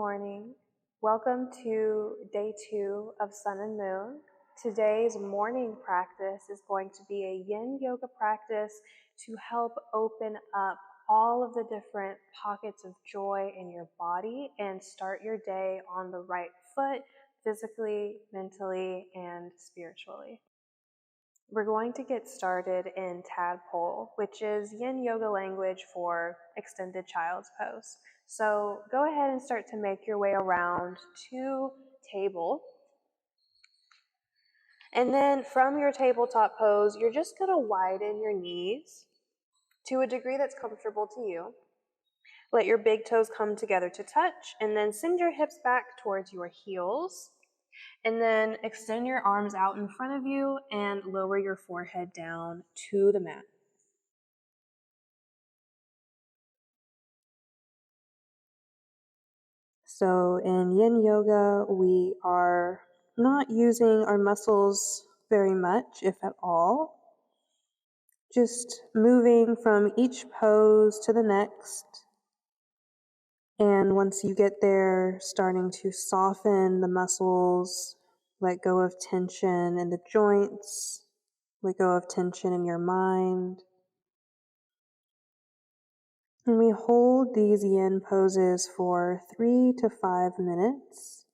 morning. Welcome to day 2 of Sun and Moon. Today's morning practice is going to be a Yin Yoga practice to help open up all of the different pockets of joy in your body and start your day on the right foot, physically, mentally, and spiritually. We're going to get started in Tadpole, which is Yin Yoga language for extended child's pose. So go ahead and start to make your way around to table. And then from your tabletop pose, you're just going to widen your knees to a degree that's comfortable to you. Let your big toes come together to touch, and then send your hips back towards your heels. And then extend your arms out in front of you and lower your forehead down to the mat. So in Yin Yoga, we are not using our muscles very much, if at all. Just moving from each pose to the next. And once you get there, starting to soften the muscles, let go of tension in the joints, let go of tension in your mind. And we hold these yin poses for 3 to 5 minutes.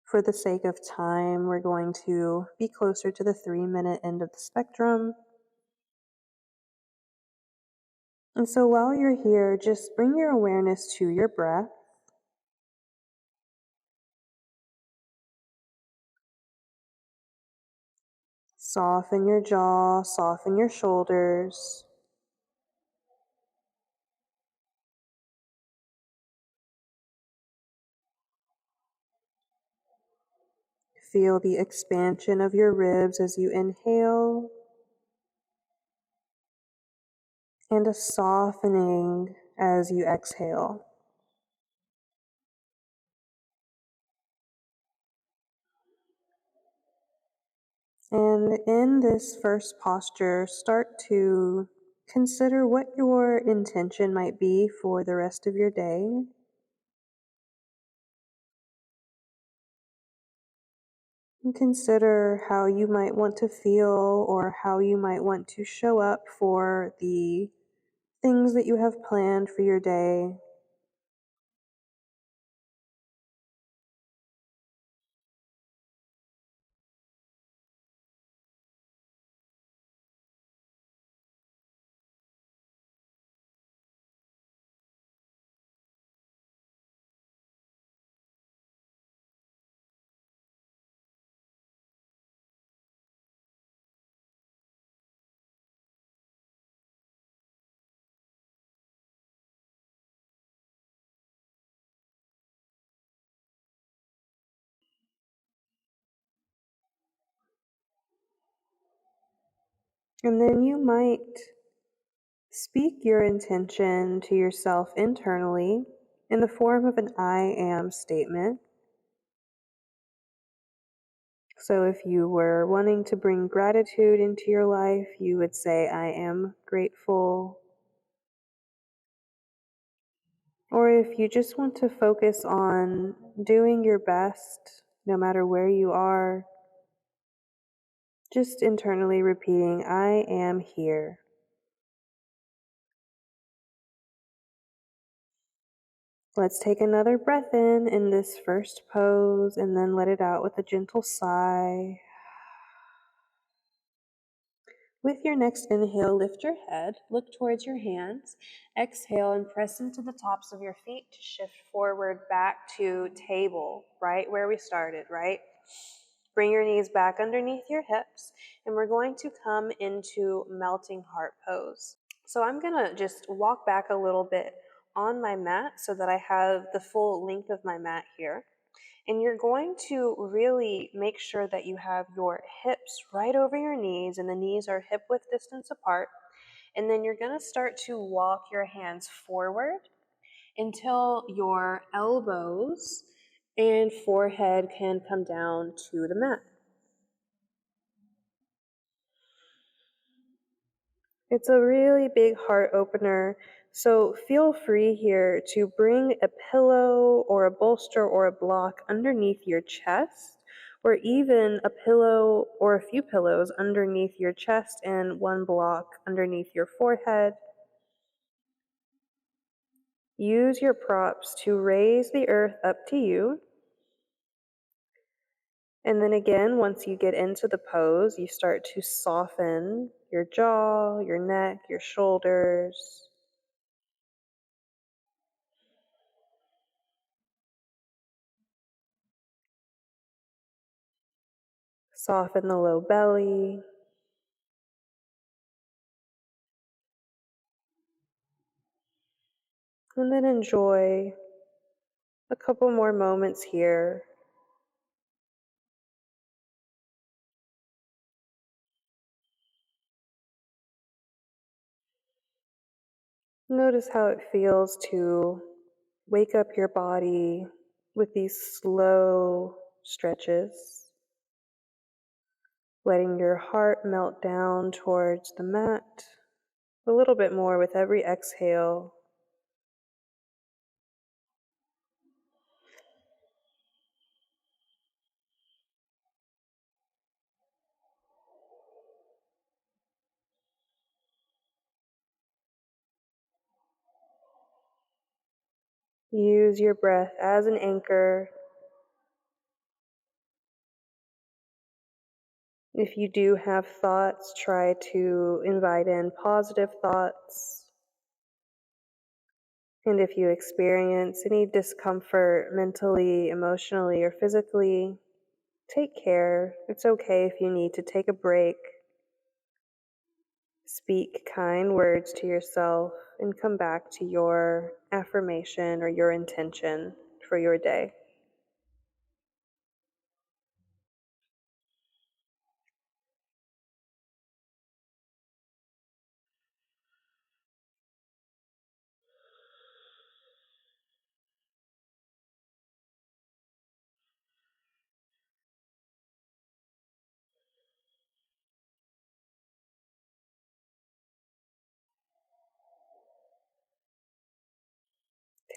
For the sake of time, we're going to be closer to the 3-minute end of the spectrum. And so while you're here, just bring your awareness to your breath. Soften your jaw, soften your shoulders. Feel the expansion of your ribs as you inhale, and a softening as you exhale. And in this first posture, start to consider what your intention might be for the rest of your day. And consider how you might want to feel or how you might want to show up for the things that you have planned for your day. And then you might speak your intention to yourself internally in the form of an I am statement. So if you were wanting to bring gratitude into your life, you would say, I am grateful. Or if you just want to focus on doing your best, no matter where you are, just internally repeating, I am here. Let's take another breath in this first pose, and then let it out with a gentle sigh. With your next inhale, lift your head, look towards your hands, exhale and press into the tops of your feet to shift forward back to table, right where we started, right? Bring your knees back underneath your hips, and we're going to come into melting heart pose. So I'm gonna just walk back a little bit on my mat so that I have the full length of my mat here. And you're going to really make sure that you have your hips right over your knees, and the knees are hip width distance apart. And then you're going to start to walk your hands forward until your elbows and forehead can come down to the mat. It's a really big heart opener, So feel free here to bring a pillow or a bolster or a block underneath your chest, or even a pillow or a few pillows underneath your chest and one block underneath your forehead. Use your props to raise the earth up to you. And then again, once you get into the pose, you start to soften your jaw, your neck, your shoulders. Soften the low belly. And then enjoy a couple more moments here. Notice how it feels to wake up your body with these slow stretches, letting your heart melt down towards the mat a little bit more with every exhale. Use your breath as an anchor. If you do have thoughts, try to invite in positive thoughts. And if you experience any discomfort mentally, emotionally, or physically, take care. It's okay if you need to take a break. Speak kind words to yourself and come back to your affirmation or your intention for your day.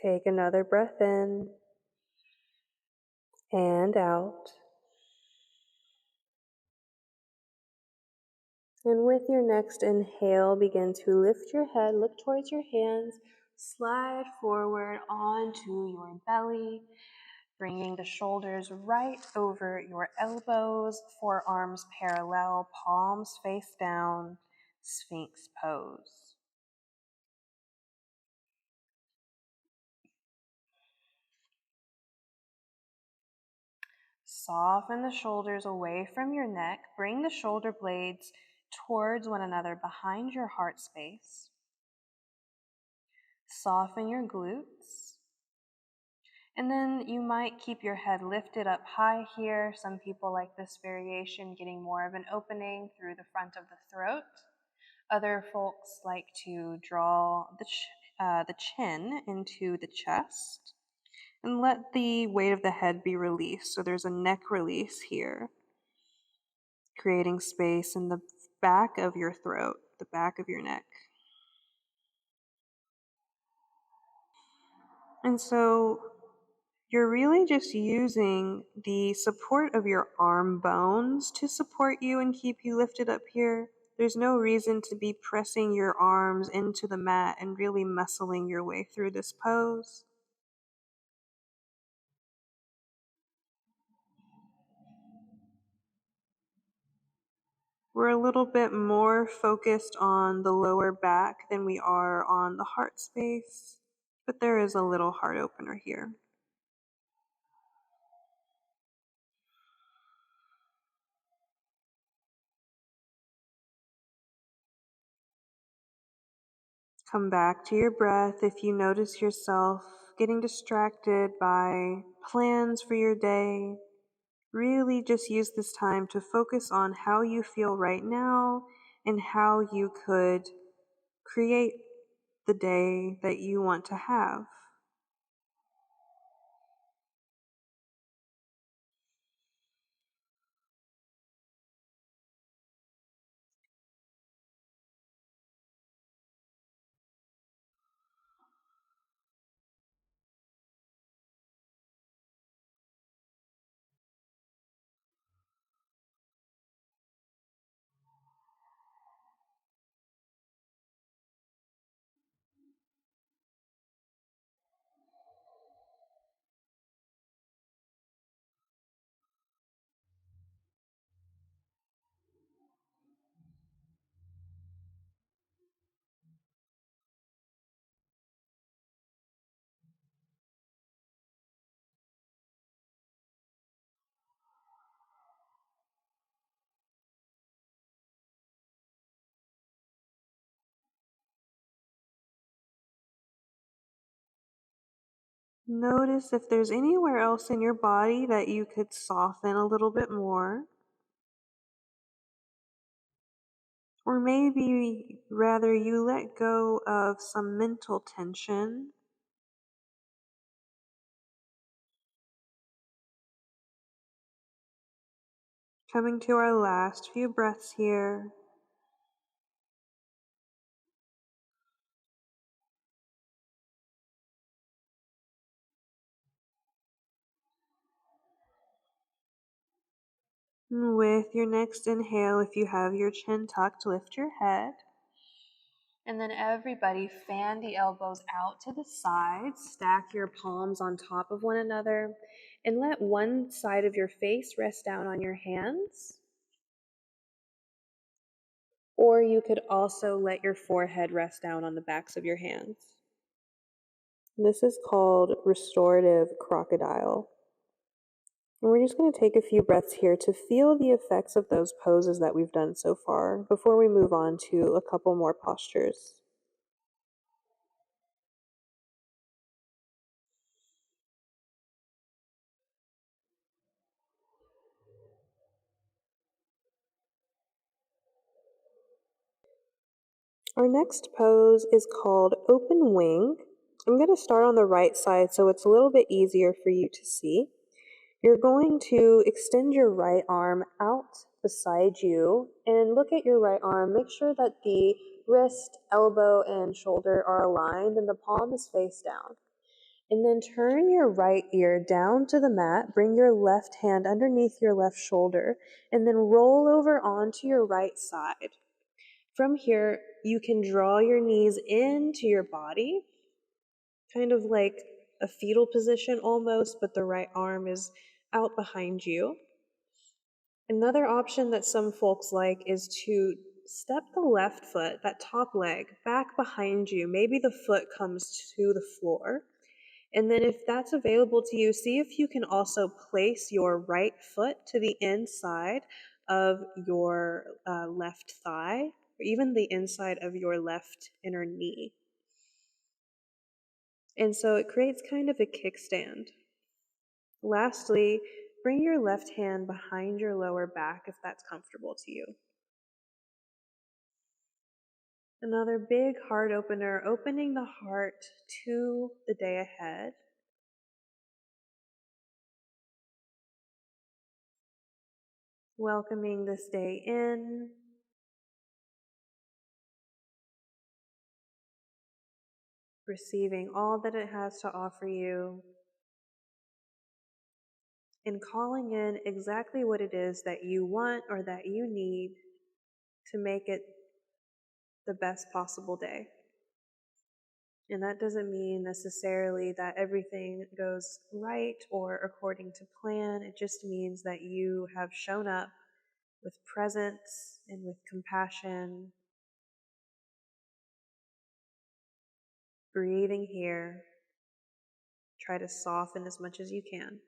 Take another breath in and out. And with your next inhale, begin to lift your head, look towards your hands, slide forward onto your belly, bringing the shoulders right over your elbows, forearms parallel, palms face down, Sphinx pose. Soften the shoulders away from your neck. Bring the shoulder blades towards one another behind your heart space. Soften your glutes. And then you might keep your head lifted up high here. Some people like this variation, getting more of an opening through the front of the throat. Other folks like to draw the chin into the chest and let the weight of the head be released. So there's a neck release here, creating space in the back of your throat, the back of your neck. And so you're really just using the support of your arm bones to support you and keep you lifted up here. There's no reason to be pressing your arms into the mat and really muscling your way through this pose. We're a little bit more focused on the lower back than we are on the heart space, but there is a little heart opener here. Come back to your breath if you notice yourself getting distracted by plans for your day. Really just use this time to focus on how you feel right now and how you could create the day that you want to have. Notice if there's anywhere else in your body that you could soften a little bit more. Or maybe rather you let go of some mental tension. Coming to our last few breaths here. And with your next inhale, if you have your chin tucked, lift your head. And then everybody fan the elbows out to the sides, stack your palms on top of one another, and let one side of your face rest down on your hands. Or you could also let your forehead rest down on the backs of your hands. This is called restorative crocodile. And we're just going to take a few breaths here to feel the effects of those poses that we've done so far before we move on to a couple more postures. Our next pose is called open wing. I'm going to start on the right side so it's a little bit easier for you to see. You're going to extend your right arm out beside you and look at your right arm. Make sure that the wrist, elbow, and shoulder are aligned and the palm is face down. And then turn your right ear down to the mat. Bring your left hand underneath your left shoulder and then roll over onto your right side. From here, you can draw your knees into your body, kind of like a fetal position almost, but the right arm is out behind you. Another option that some folks like is to step the left foot, that top leg, back behind you. Maybe the foot comes to the floor. And then if that's available to you, see if you can also place your right foot to the inside of your left thigh, or even the inside of your left inner knee. And so it creates kind of a kickstand. Lastly, bring your left hand behind your lower back if that's comfortable to you. Another big heart opener, opening the heart to the day ahead. Welcoming this day in. Receiving all that it has to offer you. And calling in exactly what it is that you want or that you need to make it the best possible day. And that doesn't mean necessarily that everything goes right or according to plan. It just means that you have shown up with presence and with compassion, breathing here. Try to soften as much as you can.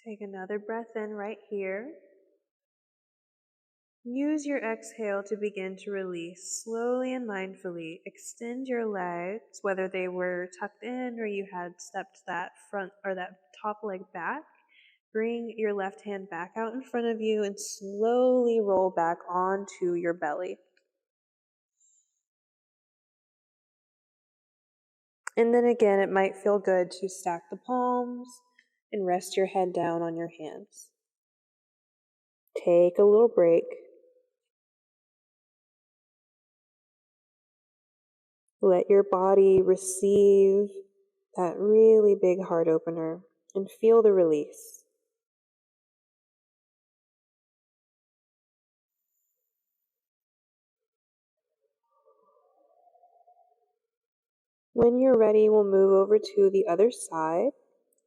Take another breath in right here. Use your exhale to begin to release slowly and mindfully. Extend your legs, whether they were tucked in or you had stepped that front or that top leg back. Bring your left hand back out in front of you and slowly roll back onto your belly. And then again, it might feel good to stack the palms and rest your head down on your hands. Take a little break. Let your body receive that really big heart opener and feel the release. When you're ready, we'll move over to the other side.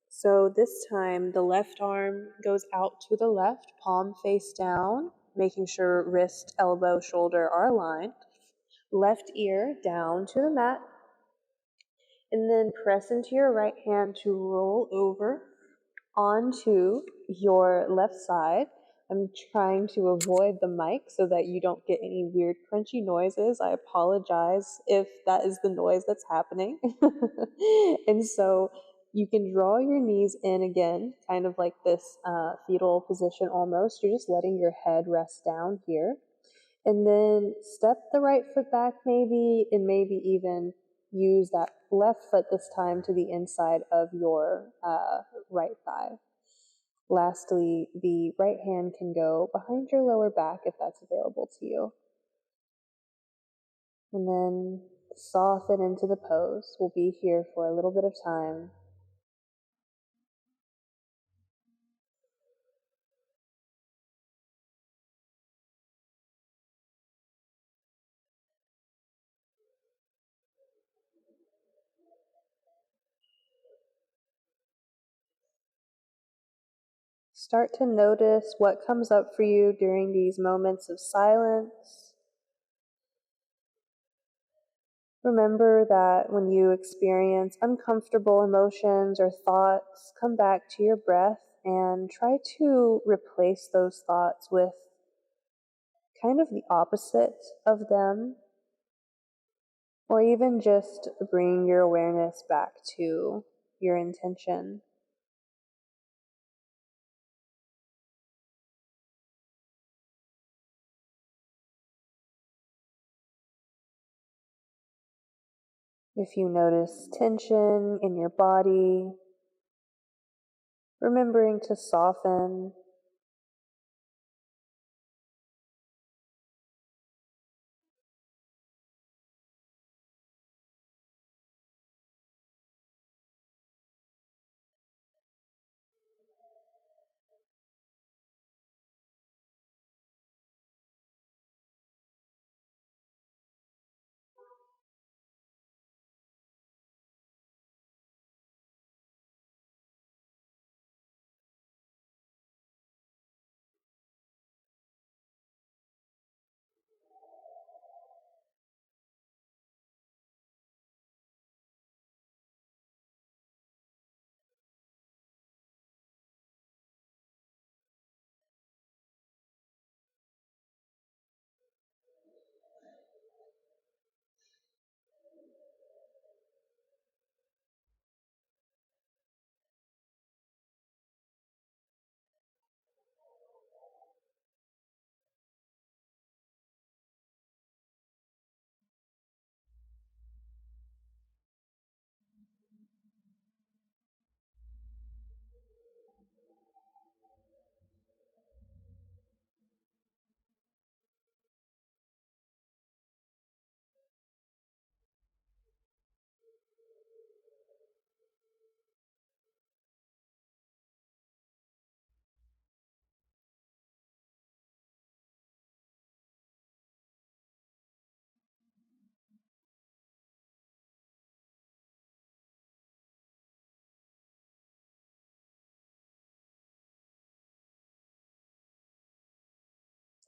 So this time, the left arm goes out to the left, palm face down, making sure wrist, elbow, shoulder are aligned. Left ear down to the mat. And then press into your right hand to roll over onto your left side. I'm trying to avoid the mic so that you don't get any weird crunchy noises. I apologize if that is the noise that's happening. And so you can draw your knees in again, kind of like this fetal position almost. You're just letting your head rest down here. And then step the right foot back maybe, and maybe even use that left foot this time to the inside of your right thigh. Lastly, the right hand can go behind your lower back if that's available to you. And then soften into the pose. We'll be here for a little bit of time. Start to notice what comes up for you during these moments of silence. Remember that when you experience uncomfortable emotions or thoughts, come back to your breath and try to replace those thoughts with kind of the opposite of them, or even just bring your awareness back to your intention. If you notice tension in your body, remembering to soften.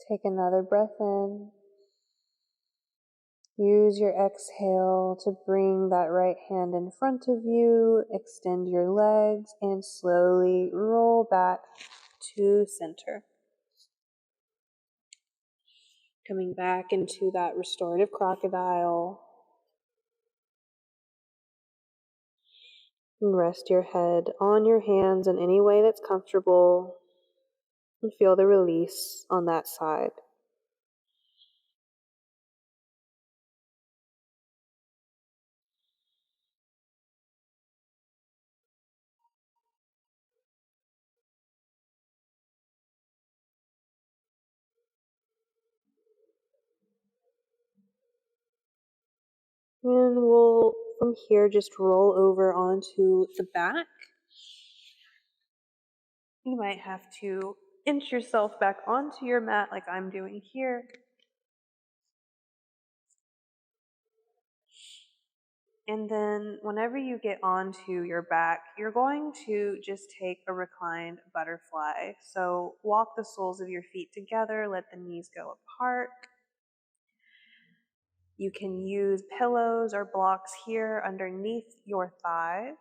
Take another breath in. Use your exhale to bring that right hand in front of you, extend your legs, and slowly roll back to center. Coming back into that restorative crocodile. And rest your head on your hands in any way that's comfortable. And feel the release on that side. And we'll, from here, just roll over onto the back. You might have to inch yourself back onto your mat like I'm doing here. And then whenever you get onto your back, you're going to just take a reclined butterfly. So walk the soles of your feet together, let the knees go apart. You can use pillows or blocks here underneath your thighs.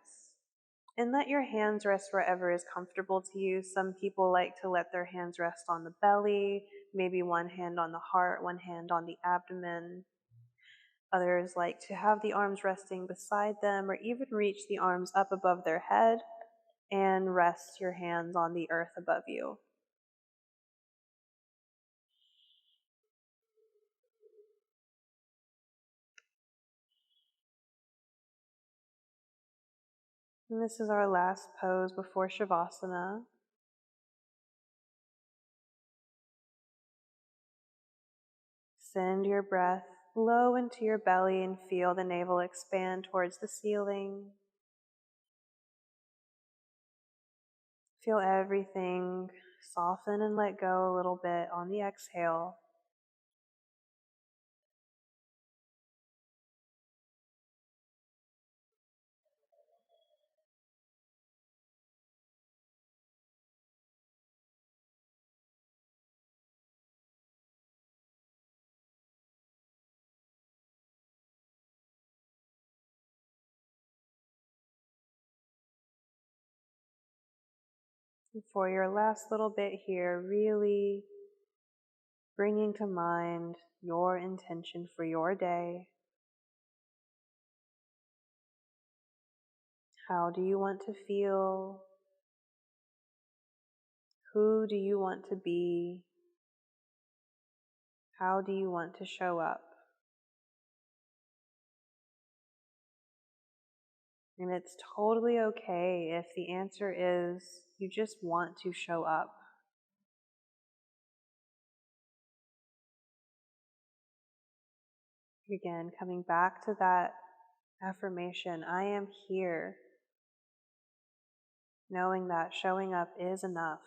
And let your hands rest wherever is comfortable to you. Some people like to let their hands rest on the belly, maybe one hand on the heart, one hand on the abdomen. Others like to have the arms resting beside them, or even reach the arms up above their head and rest your hands on the earth above you. And this is our last pose before Shavasana. Send your breath low into your belly and feel the navel expand towards the ceiling. Feel everything soften and let go a little bit on the exhale. And for your last little bit here, really bringing to mind your intention for your day. How do you want to feel? Who do you want to be? How do you want to show up? And it's totally okay if the answer is you just want to show up. Again, coming back to that affirmation, I am here, knowing that showing up is enough.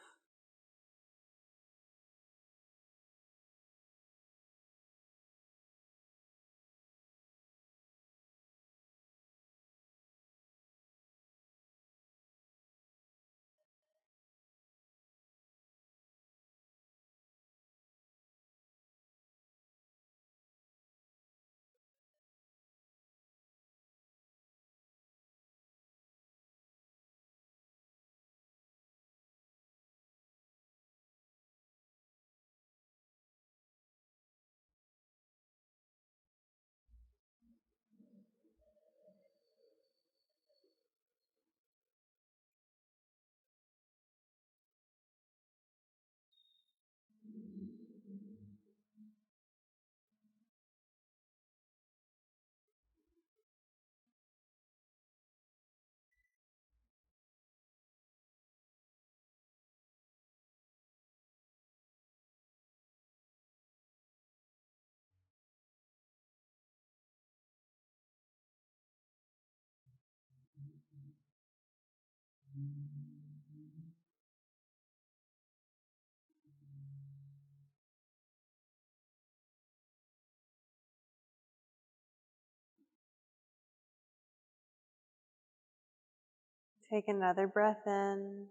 Take another breath in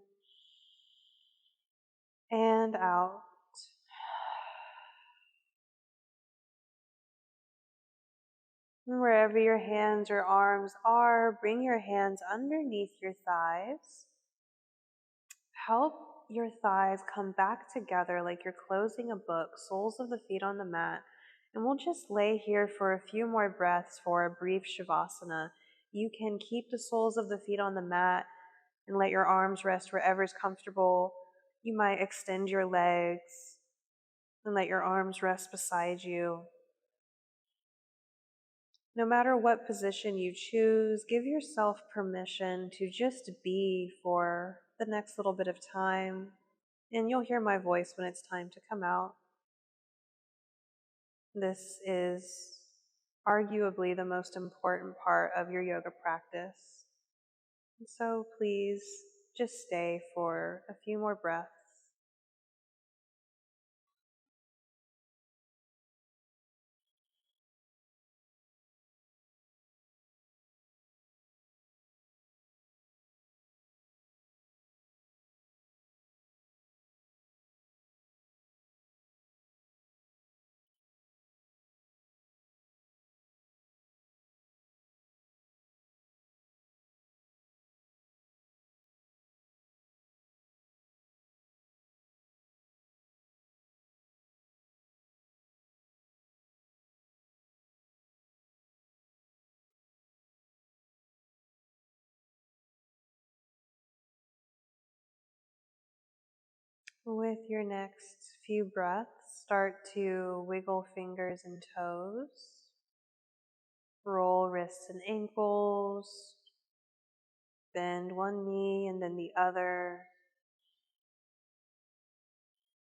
and out. And wherever your hands or arms are, bring your hands underneath your thighs. Help your thighs come back together like you're closing a book, soles of the feet on the mat. And we'll just lay here for a few more breaths for a brief Shavasana. You can keep the soles of the feet on the mat and let your arms rest wherever is comfortable. You might extend your legs and let your arms rest beside you. No matter what position you choose, give yourself permission to just be for the next little bit of time. And you'll hear my voice when it's time to come out. This is arguably the most important part of your yoga practice. And so please just stay for a few more breaths. With your next few breaths, start to wiggle fingers and toes. Roll wrists and ankles. Bend one knee and then the other.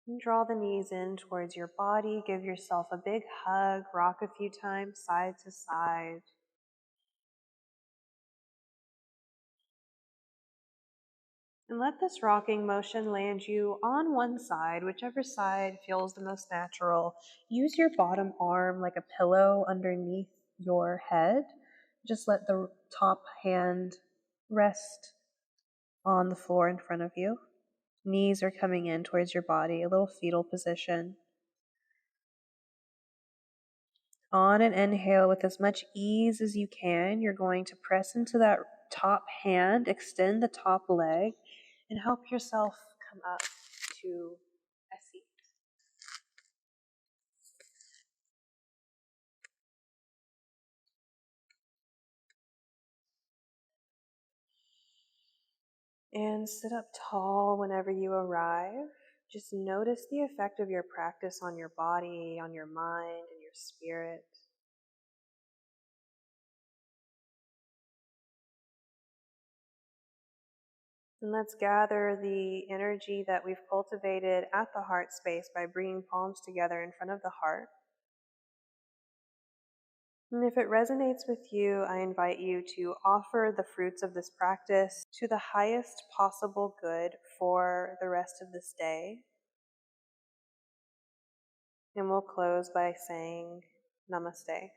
And draw the knees in towards your body. Give yourself a big hug. Rock a few times side to side. And let this rocking motion land you on one side, whichever side feels the most natural. Use your bottom arm like a pillow underneath your head. Just let the top hand rest on the floor in front of you. Knees are coming in towards your body, a little fetal position. On an inhale, with as much ease as you can, you're going to press into that top hand, extend the top leg, and help yourself come up to a seat. And sit up tall whenever you arrive. Just notice the effect of your practice on your body, on your mind, and your spirit. And let's gather the energy that we've cultivated at the heart space by bringing palms together in front of the heart. And if it resonates with you, I invite you to offer the fruits of this practice to the highest possible good for the rest of this day. And we'll close by saying Namaste.